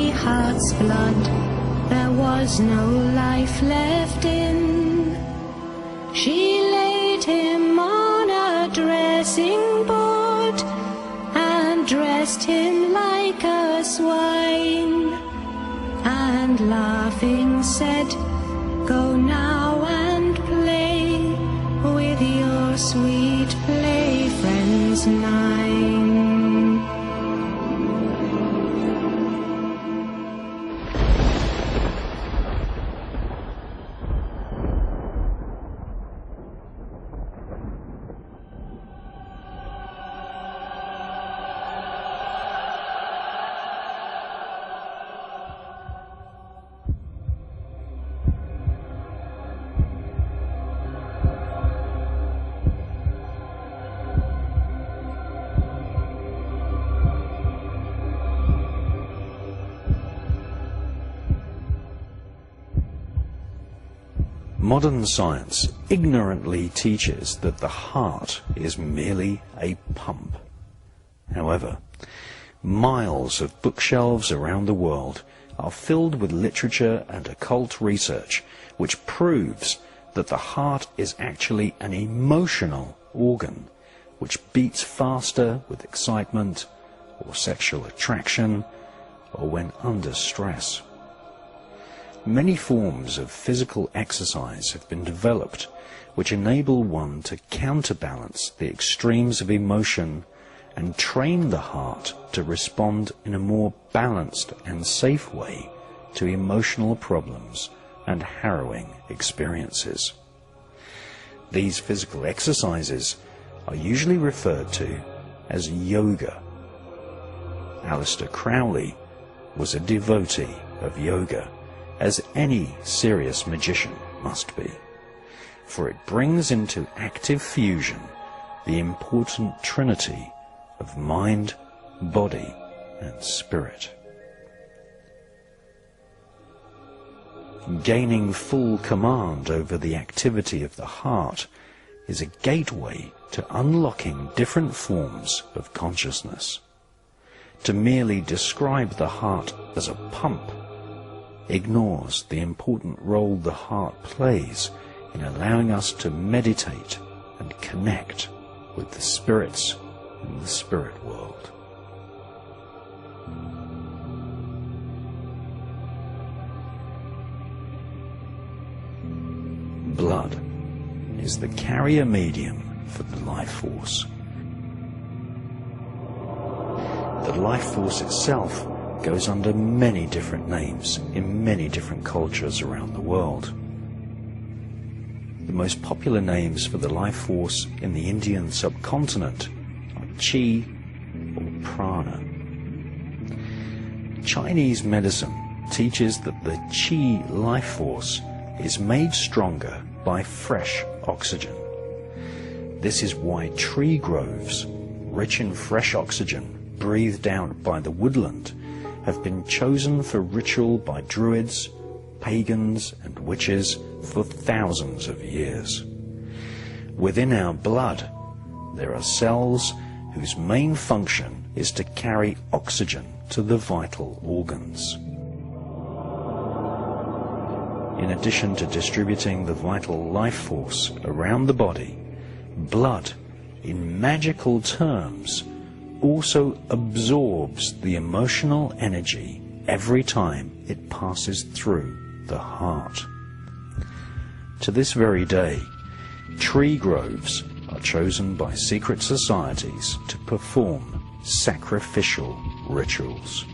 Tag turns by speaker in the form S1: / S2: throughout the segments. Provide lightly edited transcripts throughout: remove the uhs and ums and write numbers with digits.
S1: empty heart's blood there was no life left in. She laid him on a dressing board and dressed him like a swine, and laughing said, "Go now and play with your sweet play friends nine."
S2: Modern science ignorantly teaches that the heart is merely a pump. However, miles of bookshelves around the world are filled with literature and occult research which proves that the heart is actually an emotional organ which beats faster with excitement or sexual attraction or when under stress. Many forms of physical exercise have been developed which enable one to counterbalance the extremes of emotion and train the heart to respond in a more balanced and safe way to emotional problems and harrowing experiences. These physical exercises are usually referred to as yoga. Aleister Crowley was a devotee of yoga, as any serious magician must be, for it brings into active fusion the important trinity of mind, body, and spirit. Gaining full command over the activity of the heart is a gateway to unlocking different forms of consciousness. To merely describe the heart as a pump ignores the important role the heart plays in allowing us to meditate and connect with the spirits in the spirit world. Blood is the carrier medium for the life force. The life force itself goes under many different names in many different cultures around the world. The most popular names for the life force in the Indian subcontinent are Chi or Prana. Chinese medicine teaches that the Chi life force is made stronger by fresh oxygen. This is why tree groves, rich in fresh oxygen breathed out by the woodland, have been chosen for ritual by druids, pagans, and witches for thousands of years. Within our blood, there are cells whose main function is to carry oxygen to the vital organs. In addition to distributing the vital life force around the body, blood, in magical terms, also absorbs the emotional energy every time it passes through the heart. To this very day, tree groves are chosen by secret societies to perform sacrificial rituals.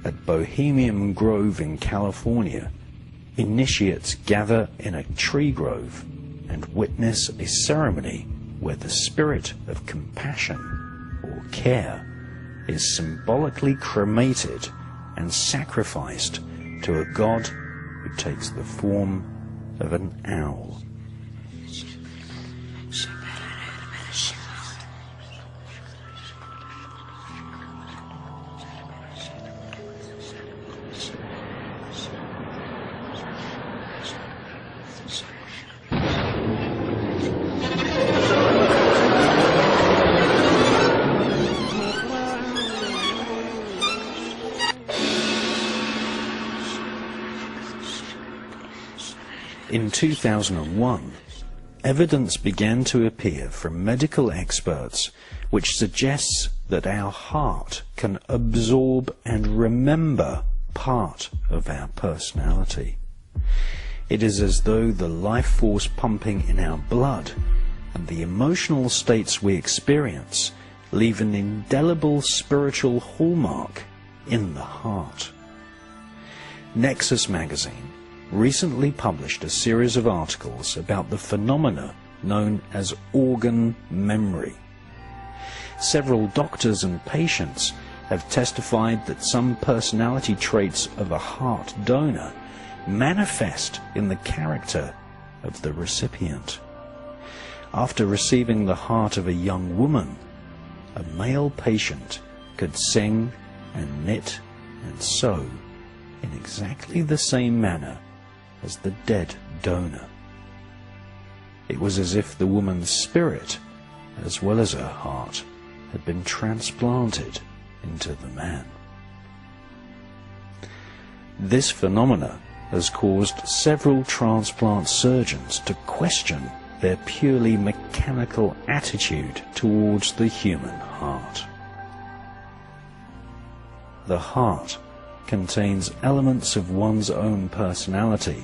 S2: At Bohemian Grove in California, initiates gather in a tree grove and witness a ceremony where the spirit of compassion or care is symbolically cremated and sacrificed to a god who takes the form of an owl. In 2001, evidence began to appear from medical experts which suggests that our heart can absorb and remember part of our personality. It is as though the life force pumping in our blood and the emotional states we experience leave an indelible spiritual hallmark in the heart. Nexus magazine recently published a series of articles about the phenomena known as organ memory. Several doctors and patients have testified that some personality traits of a heart donor manifest in the character of the recipient. After receiving the heart of a young woman, a male patient could sing and knit and sew in exactly the same manner as the dead donor. It was as if the woman's spirit, as well as her heart, had been transplanted into the man. This phenomena has caused several transplant surgeons to question their purely mechanical attitude towards the human heart. The heart contains elements of one's own personality,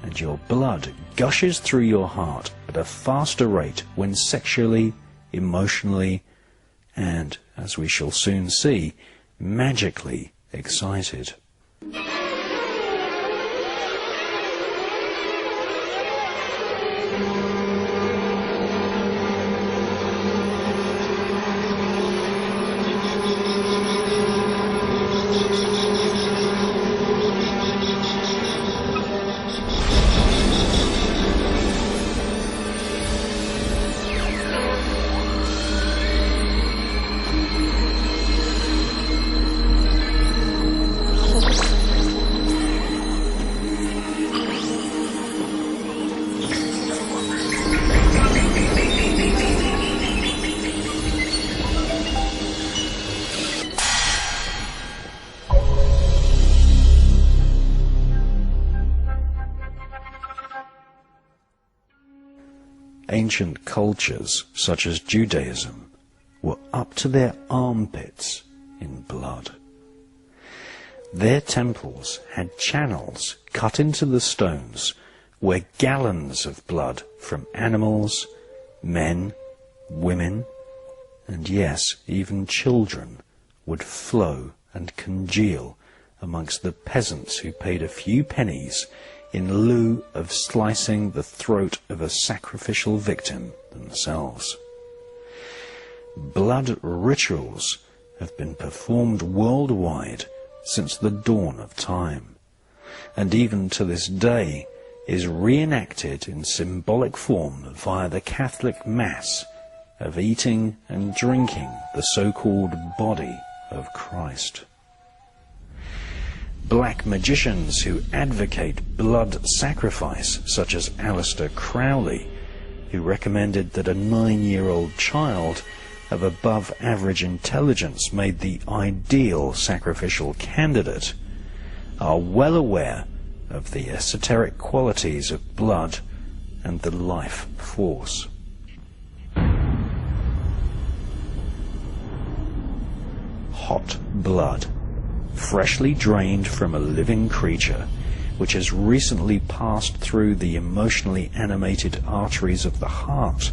S2: and your blood gushes through your heart at a faster rate when sexually, emotionally, and, as we shall soon see, magically excited. Ancient cultures, such as Judaism, were up to their armpits in blood. Their temples had channels cut into the stones where gallons of blood from animals, men, women, and yes, even children would flow and congeal amongst the peasants who paid a few pennies in lieu of slicing the throat of a sacrificial victim themselves. Blood rituals have been performed worldwide since the dawn of time, and even to this day is reenacted in symbolic form via the Catholic Mass of eating and drinking the so-called body of Christ. Black magicians who advocate blood sacrifice, such as Aleister Crowley, who recommended that a 9-year-old child of above average intelligence made the ideal sacrificial candidate, are well aware of the esoteric qualities of blood and the life force. Hot blood, freshly drained from a living creature, which has recently passed through the emotionally animated arteries of the heart,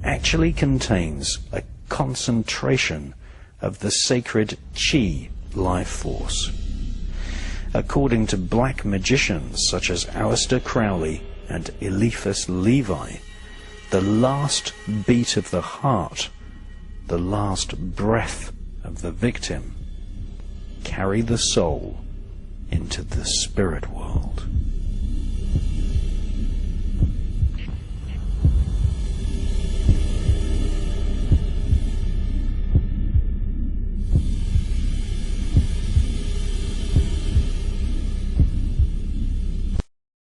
S2: actually contains a concentration of the sacred Chi life force. According to black magicians such as Aleister Crowley and Eliphas Levi, the last beat of the heart, the last breath of the victim, carry the soul into the spirit world.